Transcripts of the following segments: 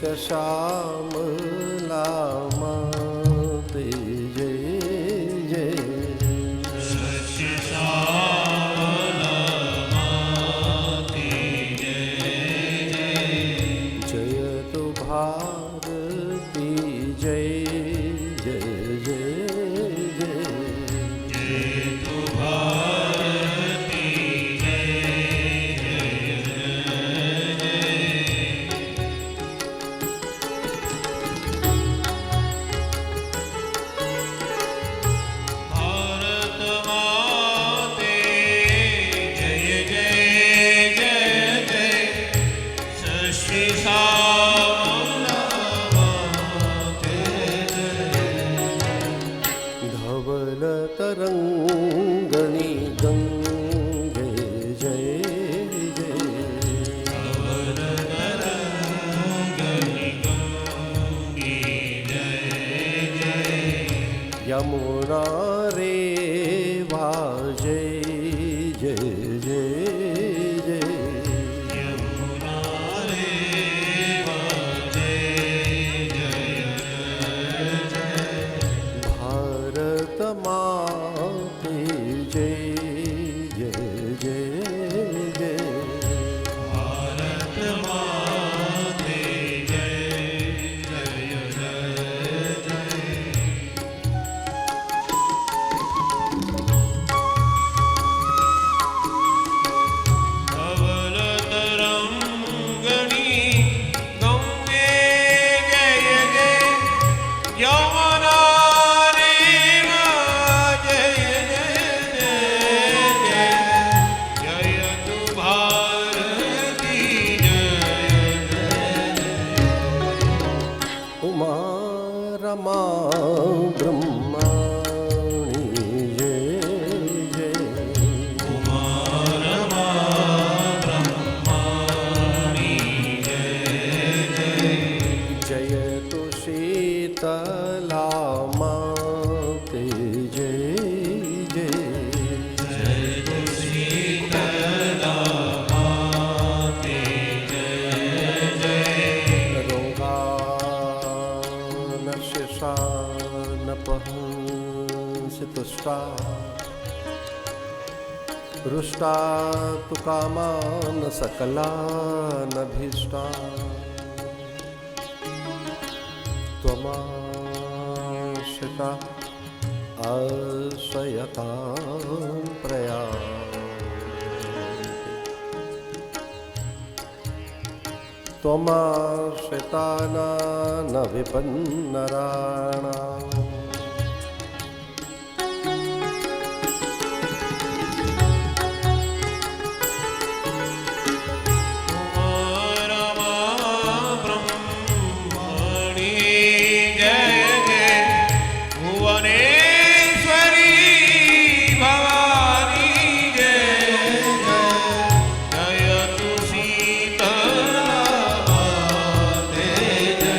સસ્ય શ્યામલામાં જય જય સસ્ય શ્યામલામાં જય જય જયતુ ભારતી જય જય જય જય જયતુ ભારતી જય ભારત માતે જય જય જય જય સૃષ્ટિ સામલામાતે ધવલ તરંગણી ગંગે જય જય યમુના રે વાજય જય જય જય ભારત માતે જય જય જય જય ધવલ તરંગણી ગંગે જય જય યમુના રે જય જય જય જયતુ ભારતી જય ઉમા રમા બ્રહ્માણી જય જય જયતુ શીતલામાતે જય જય રોગાનસ્ય શાનપહંસि તુષ્ટા હૃષ્ટા તુ કામાન સકલાનભીષ્ટા ત્વમાશ્રિતા આશ્રયતાં પ્રયાન્તિ ત્વમાશ્રિતાનાં ન વિપન્નરાણાં બ્રહ્મણી જય જય ભુવનેશ્વરી ભવાની જય જયતુ શીતલામાતે જય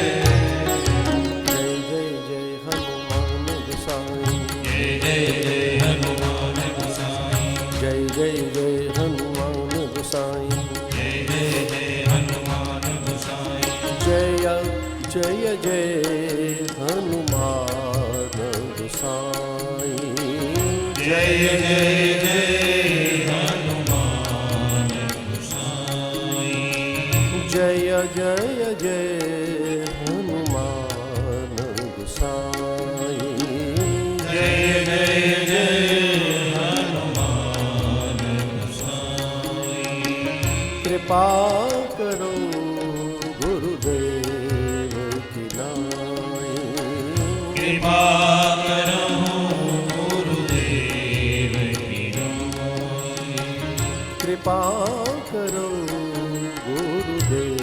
જય જય જય હનુમાન ગુસાઈ જય જય હનુમાન ગુસાઈ જય જય જય હનુમાન ગુસાઈ જય જય હનુમાન ગુસાઈ જય જય હનુમાન ગુસાઈ જય જય જય હનુમાન ગુસાઈ જય જય જય હનુમાન ગુસાઈ કૃપા કરો ગુરુદેવ કી નાઈ કૃપા કરો ગુરુદેવ કી નાઈ કૃપા કરો ગુરુદેવ